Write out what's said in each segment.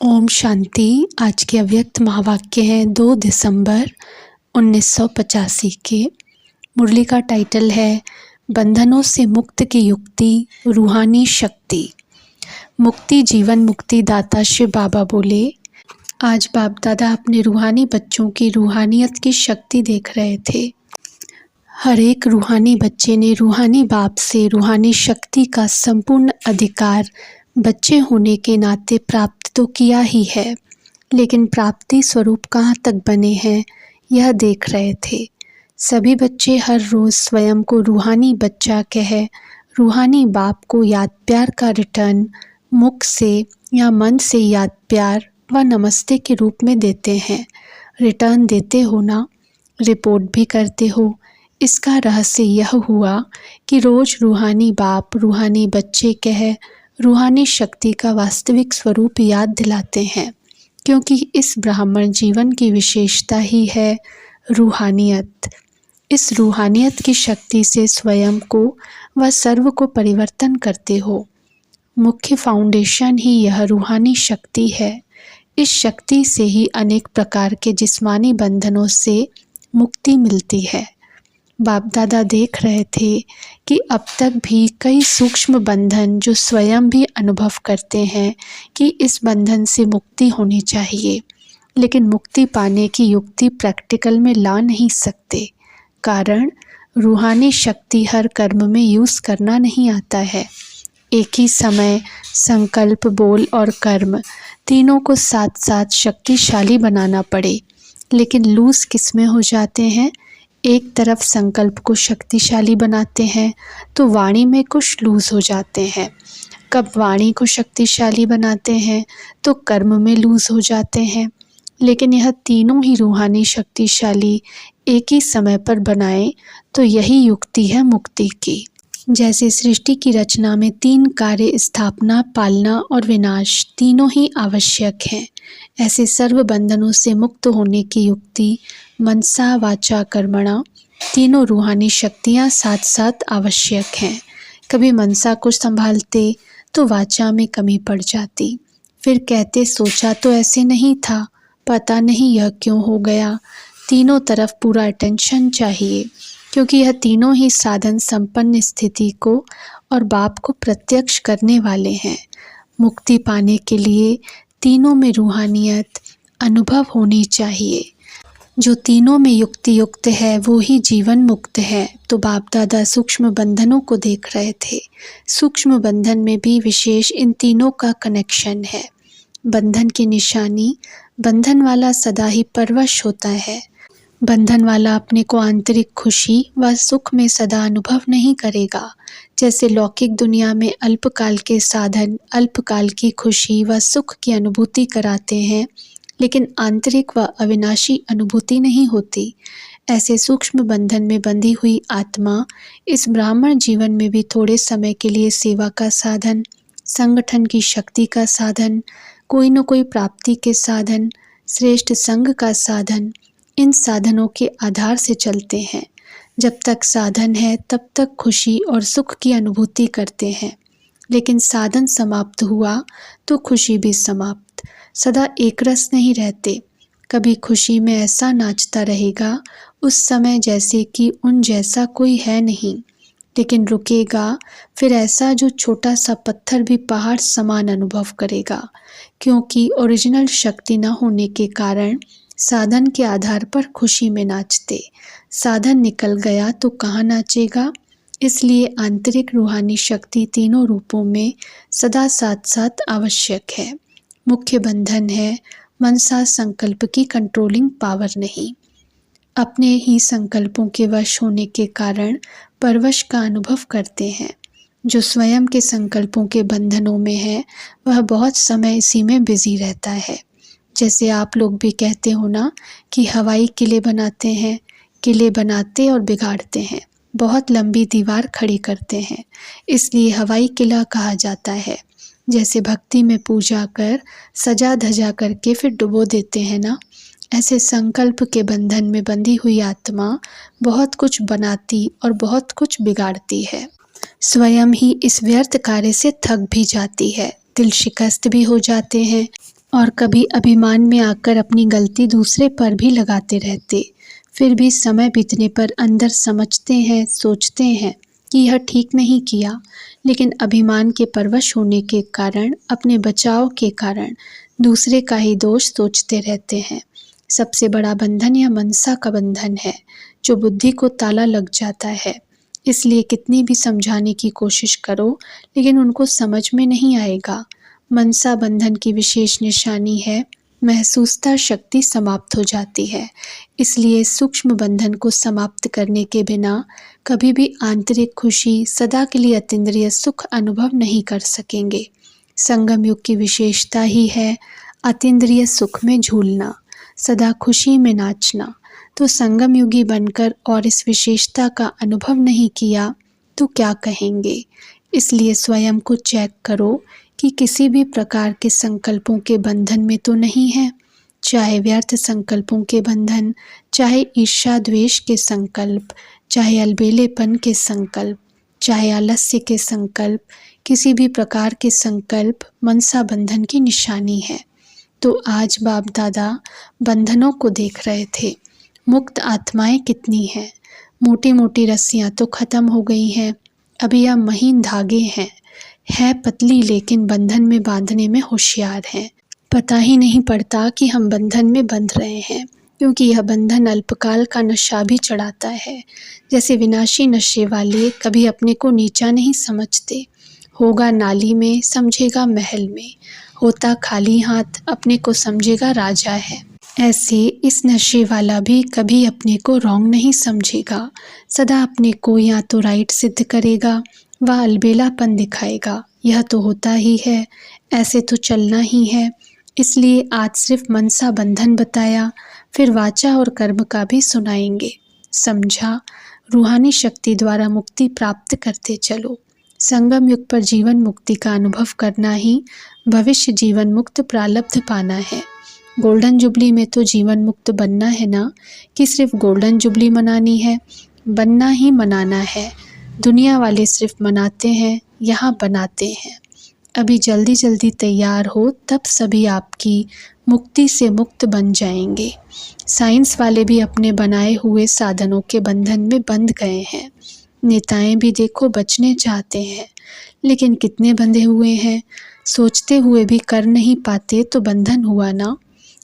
ओम शांति। आज के अव्यक्त महावाक्य हैं 2 दिसंबर 1985 के। मुरली का टाइटल है बंधनों से मुक्त की युक्ति, रूहानी शक्ति। मुक्ति जीवन मुक्ति दाता शिव बाबा बोले। आज बाप दादा अपने रूहानी बच्चों की रूहानियत की शक्ति देख रहे थे। हर एक रूहानी बच्चे ने रूहानी बाप से रूहानी शक्ति का संपूर्ण अधिकार बच्चे होने के नाते प्राप्त तो किया ही है, लेकिन प्राप्ति स्वरूप कहाँ तक बने हैं यह देख रहे थे। सभी बच्चे हर रोज़ स्वयं को रूहानी बच्चा कह रूहानी बाप को याद प्यार का रिटर्न मुख से या मन से याद प्यार व नमस्ते के रूप में देते हैं। रिटर्न देते हो ना, रिपोर्ट भी करते हो। इसका रहस्य यह हुआ कि रोज़ रूहानी बाप रूहानी बच्चे कह रूहानी शक्ति का वास्तविक स्वरूप याद दिलाते हैं, क्योंकि इस ब्राह्मण जीवन की विशेषता ही है रूहानियत। इस रूहानियत की शक्ति से स्वयं को व सर्व को परिवर्तन करते हो। मुख्य फाउंडेशन ही यह रूहानी शक्ति है। इस शक्ति से ही अनेक प्रकार के जिस्मानी बंधनों से मुक्ति मिलती है। बाप दादा देख रहे थे कि अब तक भी कई सूक्ष्म बंधन जो स्वयं भी अनुभव करते हैं कि इस बंधन से मुक्ति होनी चाहिए, लेकिन मुक्ति पाने की युक्ति प्रैक्टिकल में ला नहीं सकते। कारण रूहानी शक्ति हर कर्म में यूज़ करना नहीं आता है। एक ही समय संकल्प, बोल और कर्म तीनों को साथ साथ शक्तिशाली बनाना पड़े, लेकिन लूज़ किसमें हो जाते हैं। एक तरफ संकल्प को शक्तिशाली बनाते हैं तो वाणी में कुछ लूज़ हो जाते हैं। कब वाणी को शक्तिशाली बनाते हैं तो कर्म में लूज़ हो जाते हैं। लेकिन यह तीनों ही रूहानी शक्तिशाली एक ही समय पर बनाएं तो यही युक्ति है मुक्ति की। जैसे सृष्टि की रचना में 3 कार्य स्थापना, पालना और विनाश तीनों ही आवश्यक हैं, ऐसे सर्व बंधनों से मुक्त होने की युक्ति मनसा वाचा कर्मणा तीनों रूहानी शक्तियाँ साथ साथ आवश्यक हैं। कभी मनसा को संभालते तो वाचा में कमी पड़ जाती, फिर कहते सोचा तो ऐसे नहीं था, पता नहीं यह क्यों हो गया। तीनों तरफ पूरा अटेंशन चाहिए, क्योंकि यह तीनों ही साधन संपन्न स्थिति को और बाप को प्रत्यक्ष करने वाले हैं। मुक्ति पाने के लिए तीनों में रूहानियत अनुभव होनी चाहिए। जो तीनों में युक्ति युक्त है वो ही जीवन मुक्त है। तो बाप दादा सूक्ष्म बंधनों को देख रहे थे। सूक्ष्म बंधन में भी विशेष इन तीनों का कनेक्शन है। बंधन की निशानी, बंधन वाला सदा ही परवश होता है। बंधन वाला अपने को आंतरिक खुशी व सुख में सदा अनुभव नहीं करेगा। जैसे लौकिक दुनिया में अल्पकाल के साधन अल्पकाल की खुशी व सुख की अनुभूति कराते हैं, लेकिन आंतरिक व अविनाशी अनुभूति नहीं होती। ऐसे सूक्ष्म बंधन में बंधी हुई आत्मा इस ब्राह्मण जीवन में भी थोड़े समय के लिए सेवा का साधन, संगठन की शक्ति का साधन, कोई न कोई प्राप्ति के साधन, श्रेष्ठ संग का साधन, इन साधनों के आधार से चलते हैं। जब तक साधन है तब तक खुशी और सुख की अनुभूति करते हैं, लेकिन साधन समाप्त हुआ तो खुशी भी समाप्त। सदा एक रस नहीं रहते। कभी खुशी में ऐसा नाचता रहेगा उस समय जैसे कि उन जैसा कोई है नहीं, लेकिन रुकेगा फिर ऐसा जो छोटा सा पत्थर भी पहाड़ समान अनुभव करेगा, क्योंकि ओरिजिनल शक्ति न होने के कारण साधन के आधार पर खुशी में नाचते। साधन निकल गया तो कहाँ नाचेगा। इसलिए आंतरिक रूहानी शक्ति तीनों रूपों में सदा साथ साथ आवश्यक है। मुख्य बंधन है मनसा संकल्प की कंट्रोलिंग पावर नहीं। अपने ही संकल्पों के वश होने के कारण परवश का अनुभव करते हैं। जो स्वयं के संकल्पों के बंधनों में है वह बहुत समय इसी में बिजी रहता है। जैसे आप लोग भी कहते हो ना कि हवाई किले बनाते हैं, किले बनाते और बिगाड़ते हैं, बहुत लंबी दीवार खड़ी करते हैं, इसलिए हवाई किला कहा जाता है। जैसे भक्ति में पूजा कर सजा धजा करके फिर डुबो देते हैं ना, ऐसे संकल्प के बंधन में बंधी हुई आत्मा बहुत कुछ बनाती और बहुत कुछ बिगाड़ती है। स्वयं ही इस व्यर्थ कार्य से थक भी जाती है, दिल शिकस्त भी हो जाते हैं। और कभी अभिमान में आकर अपनी गलती दूसरे पर भी लगाते रहते। फिर भी समय बीतने पर अंदर समझते हैं, सोचते हैं कि यह ठीक नहीं किया, लेकिन अभिमान के परवश होने के कारण, अपने बचाव के कारण दूसरे का ही दोष सोचते रहते हैं। सबसे बड़ा बंधन यह मनसा का बंधन है, जो बुद्धि को ताला लग जाता है। इसलिए कितनी भी समझाने की कोशिश करो, लेकिन उनको समझ में नहीं आएगा। मनसा बंधन की विशेष निशानी है, महसूसता शक्ति समाप्त हो जाती है। इसलिए सूक्ष्म बंधन को समाप्त करने के बिना कभी भी आंतरिक खुशी, सदा के लिए अतीन्द्रिय सुख अनुभव नहीं कर सकेंगे। संगम युग की विशेषता ही है अतीन्द्रिय सुख में झूलना, सदा खुशी में नाचना। तो संगम युगी बनकर और इस विशेषता का अनुभव नहीं किया तो क्या कहेंगे। इसलिए स्वयं को चेक करो कि किसी भी प्रकार के संकल्पों के बंधन में तो नहीं है, चाहे व्यर्थ संकल्पों के बंधन, चाहे ईर्ष्या द्वेष के संकल्प, चाहे अलबेलेपन के संकल्प, चाहे आलस्य के संकल्प, किसी भी प्रकार के संकल्प मनसा बंधन की निशानी है। तो आज बाप दादा बंधनों को देख रहे थे। मुक्त आत्माएं कितनी हैं, मोटी मोटी रस्सियां तो खत्म हो गई हैं, अभी यह महीन धागे हैं, है पतली लेकिन बंधन में बांधने में होशियार हैं। पता ही नहीं पड़ता कि हम बंधन में बंध रहे हैं, क्योंकि यह बंधन अल्पकाल का नशा भी चढ़ाता है। जैसे विनाशी नशे वाले कभी अपने को नीचा नहीं समझते। होगा नाली में, समझेगा महल में, होता खाली हाथ अपने को समझेगा राजा है। ऐसे इस नशे वाला भी कभी अपने को रॉन्ग नहीं समझेगा, सदा अपने को या तो राइट सिद्ध करेगा व अलबेलापन दिखाएगा। यह तो होता ही है, ऐसे तो चलना ही है। इसलिए आज सिर्फ मनसा बंधन बताया, फिर वाचा और कर्म का भी सुनाएंगे। समझा, रूहानी शक्ति द्वारा मुक्ति प्राप्त करते चलो। संगम युग पर जीवन मुक्ति का अनुभव करना ही भविष्य जीवन मुक्त प्रारब्ध पाना है। गोल्डन जुबली में तो जीवन मुक्त बनना है ना, कि सिर्फ गोल्डन जुबली मनानी है। बनना ही मनाना है। दुनिया वाले सिर्फ मनाते हैं, यहाँ बनाते हैं। अभी जल्दी जल्दी तैयार हो, तब सभी आपकी मुक्ति से मुक्त बन जाएंगे। साइंस वाले भी अपने बनाए हुए साधनों के बंधन में बंध गए हैं। नेताएं भी देखो बचने चाहते हैं, लेकिन कितने बंधे हुए हैं। सोचते हुए भी कर नहीं पाते तो बंधन हुआ ना।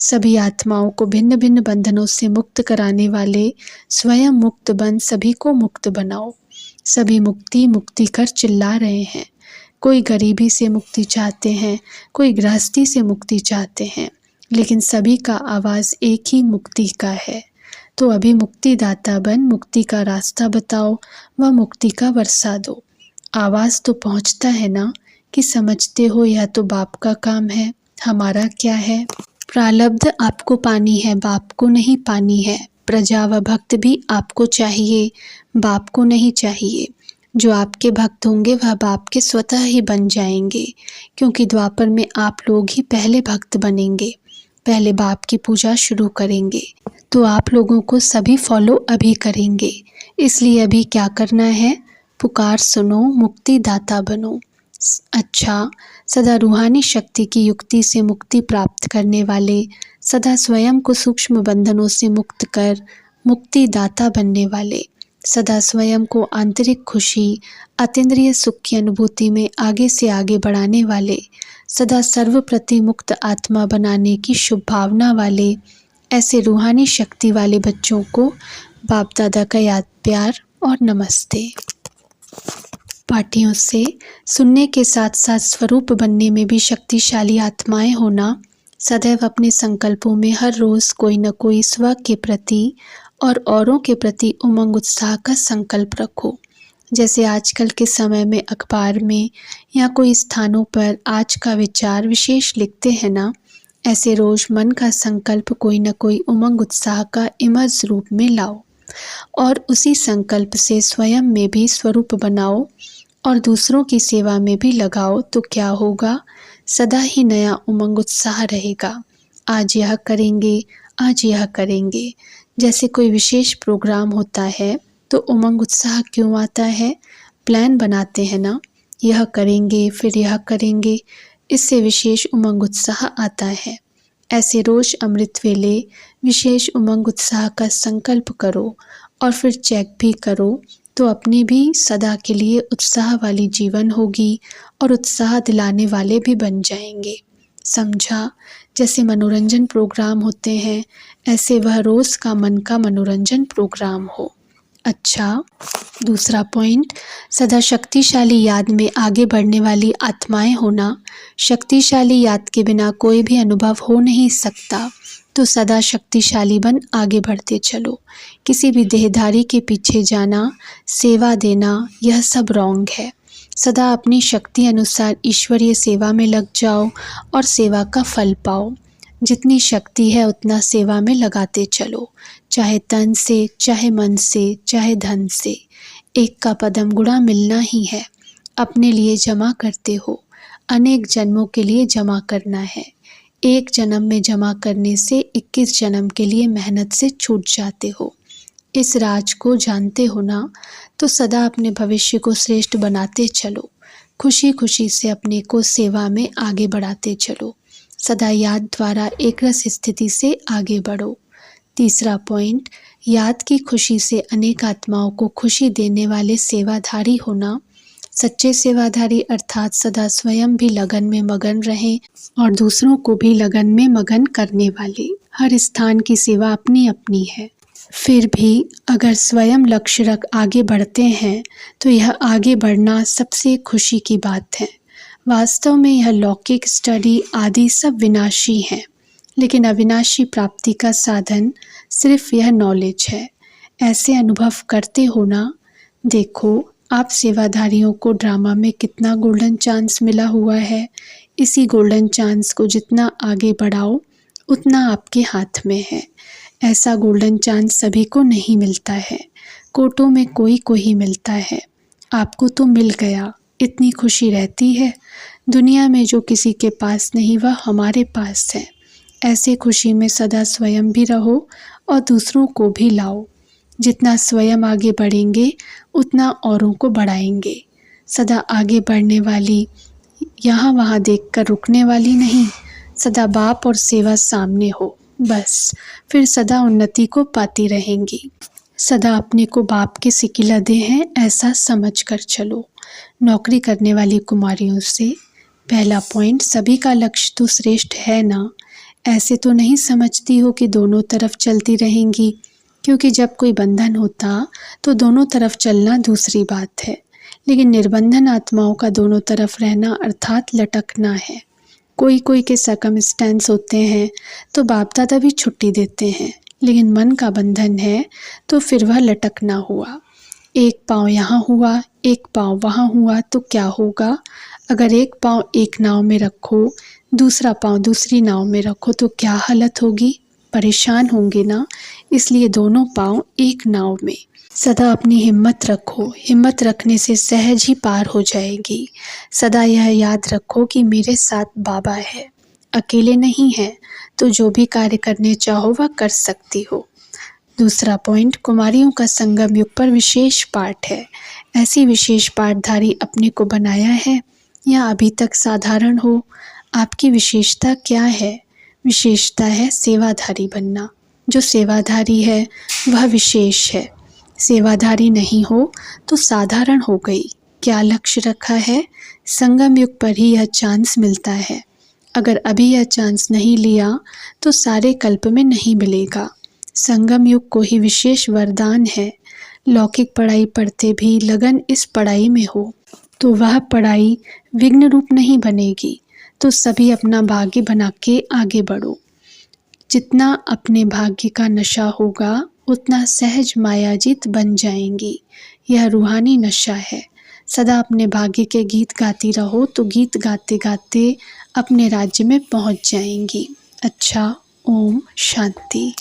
सभी आत्माओं को भिन्न भिन्न बंधनों से मुक्त कराने वाले स्वयं मुक्त बन सभी को मुक्त बनाओ। सभी मुक्ति मुक्ति कर चिल्ला रहे हैं। कोई गरीबी से मुक्ति चाहते हैं, कोई गृहस्थी से मुक्ति चाहते हैं, लेकिन सभी का आवाज़ एक ही मुक्ति का है। तो अभी मुक्तिदाता बन मुक्ति का रास्ता बताओ व मुक्ति का वर्षा दो। आवाज़ तो पहुंचता है ना, कि समझते हो यह तो बाप का काम है, हमारा क्या है। प्रारब्ध आपको पानी है, बाप को नहीं पानी है। प्रजा व भक्त भी आपको चाहिए, बाप को नहीं चाहिए। जो आपके भक्त होंगे वह बाप के स्वतः ही बन जाएंगे, क्योंकि द्वापर में आप लोग ही पहले भक्त बनेंगे, पहले बाप की पूजा शुरू करेंगे। तो आप लोगों को सभी फॉलो अभी करेंगे। इसलिए अभी क्या करना है, पुकार सुनो, मुक्तिदाता बनो। अच्छा, सदा रूहानी शक्ति की युक्ति से मुक्ति प्राप्त करने वाले, सदा स्वयं को सूक्ष्म बंधनों से मुक्त कर मुक्तिदाता बनने वाले, सदा स्वयं को आंतरिक खुशी, अतीन्द्रिय सुख की अनुभूति में आगे से आगे बढ़ाने वाले, सदा सर्वप्रति मुक्त आत्मा बनाने की शुभ भावना वाले, ऐसे रूहानी शक्ति वाले बच्चों को बाप दादा का याद प्यार और नमस्ते। पाठियों से सुनने के साथ साथ स्वरूप बनने में भी शक्तिशाली आत्माएं होना। सदैव अपने संकल्पों में हर रोज़ कोई न कोई स्व के प्रति और औरों के प्रति उमंग उत्साह का संकल्प रखो। जैसे आजकल के समय में अखबार में या कोई स्थानों पर आज का विचार विशेष लिखते हैं ना, ऐसे रोज़ मन का संकल्प कोई न कोई उमंग उत्साह का इमर्ज रूप में लाओ और उसी संकल्प से स्वयं में भी स्वरूप बनाओ और दूसरों की सेवा में भी लगाओ। तो क्या होगा, सदा ही नया उमंग उत्साह रहेगा। आज यह करेंगे, आज यह करेंगे। जैसे कोई विशेष प्रोग्राम होता है तो उमंग उत्साह क्यों आता है, प्लान बनाते हैं ना, यह करेंगे फिर यह करेंगे। इससे विशेष उमंग उत्साह आता है। ऐसे रोज अमृत वेले विशेष उमंग उत्साह का संकल्प करो और फिर चेक भी करो तो अपनी भी सदा के लिए उत्साह वाली जीवन होगी और उत्साह दिलाने वाले भी बन जाएंगे। समझा? जैसे मनोरंजन प्रोग्राम होते हैं ऐसे वह रोज का मन का मनोरंजन प्रोग्राम हो। अच्छा, दूसरा पॉइंट, सदा शक्तिशाली याद में आगे बढ़ने वाली आत्माएं होना। शक्तिशाली याद के बिना कोई भी अनुभव हो नहीं सकता, तो सदा शक्तिशाली बन आगे बढ़ते चलो। किसी भी देहधारी के पीछे जाना, सेवा देना, यह सब रॉन्ग है। सदा अपनी शक्ति अनुसार ईश्वरीय सेवा में लग जाओ और सेवा का फल पाओ। जितनी शक्ति है उतना सेवा में लगाते चलो, चाहे तन से, चाहे मन से, चाहे धन से। एक का पदम गुणा मिलना ही है। अपने लिए जमा करते हो, अनेक जन्मों के लिए जमा करना है। एक जन्म में जमा करने से 21 जन्म के लिए मेहनत से छूट जाते हो। इस राज को जानते हो ना, तो सदा अपने भविष्य को श्रेष्ठ बनाते चलो। खुशी खुशी से अपने को सेवा में आगे बढ़ाते चलो। सदा याद द्वारा एक रस स्थिति से आगे बढ़ो। तीसरा पॉइंट, याद की खुशी से अनेक आत्माओं को खुशी देने वाले सेवाधारी होना। सच्चे सेवाधारी अर्थात सदा स्वयं भी लगन में मगन रहें और दूसरों को भी लगन में मगन करने वाले। हर स्थान की सेवा अपनी अपनी है, फिर भी अगर स्वयं लक्ष्य रख आगे बढ़ते हैं तो यह आगे बढ़ना सबसे खुशी की बात है। वास्तव में यह लौकिक स्टडी आदि सब विनाशी हैं, लेकिन अविनाशी प्राप्ति का साधन सिर्फ यह नॉलेज है। ऐसे अनुभव करते हो ना। देखो, आप सेवाधारियों को ड्रामा में कितना गोल्डन चांस मिला हुआ है। इसी गोल्डन चांस को जितना आगे बढ़ाओ उतना आपके हाथ में है। ऐसा गोल्डन चांस सभी को नहीं मिलता है, कोटों में कोई को ही मिलता है। आपको तो मिल गया, इतनी खुशी रहती है। दुनिया में जो किसी के पास नहीं वह हमारे पास है। ऐसे खुशी में सदा स्वयं भी रहो और दूसरों को भी लाओ। जितना स्वयं आगे बढ़ेंगे उतना औरों को बढ़ाएंगे। सदा आगे बढ़ने वाली, यहाँ वहाँ देखकर रुकने वाली नहीं। सदा बाप और सेवा सामने हो, बस फिर सदा उन्नति को पाती रहेंगी। सदा अपने को बाप के सिकिलदे हैं ऐसा समझ कर चलो। नौकरी करने वाली कुमारियों से पहला पॉइंट, सभी का लक्ष्य तो श्रेष्ठ है ना। ऐसे तो नहीं समझती हो कि दोनों तरफ चलती रहेंगी, क्योंकि जब कोई बंधन होता तो दोनों तरफ चलना दूसरी बात है, लेकिन निर्बंधन आत्माओं का दोनों तरफ रहना अर्थात लटकना है। कोई कोई के सर्कमस्टेंस होते हैं तो बाप दादा भी छुट्टी देते हैं, लेकिन मन का बंधन है तो फिर वह लटकना हुआ। एक पाँव यहाँ हुआ, एक पाँव वहाँ हुआ तो क्या होगा? अगर एक पाँव एक नाव में रखो, दूसरा पाँव दूसरी नाव में रखो तो क्या हालत होगी? परेशान होंगे ना। इसलिए दोनों पाँव एक नाव में। सदा अपनी हिम्मत रखो, हिम्मत रखने से सहज ही पार हो जाएगी। सदा यह याद रखो कि मेरे साथ बाबा है, अकेले नहीं है, तो जो भी कार्य करने चाहो वह कर सकती हो। दूसरा पॉइंट, कुमारियों का संगम युग पर विशेष पाठ है। ऐसी विशेष पाठधारी अपने को बनाया है या अभी तक साधारण हो? आपकी विशेषता क्या है? विशेषता है सेवाधारी बनना। जो सेवाधारी है वह विशेष है। सेवाधारी नहीं हो तो साधारण हो गई। क्या लक्ष्य रखा है? संगम युग पर ही यह चांस मिलता है। अगर अभी यह चांस नहीं लिया तो सारे कल्प में नहीं मिलेगा। संगम युग को ही विशेष वरदान है। लौकिक पढ़ाई पढ़ते भी लगन इस पढ़ाई में हो तो वह पढ़ाई विघ्न रूप नहीं बनेगी। तो सभी अपना भाग्य बना के आगे बढ़ो। जितना अपने भाग्य का नशा होगा उतना सहज मायाजीत बन जाएंगी। यह रूहानी नशा है। सदा अपने भाग्य के गीत गाती रहो तो गीत गाते गाते अपने राज्य में पहुंच जाएंगी। अच्छा, ओम शांति।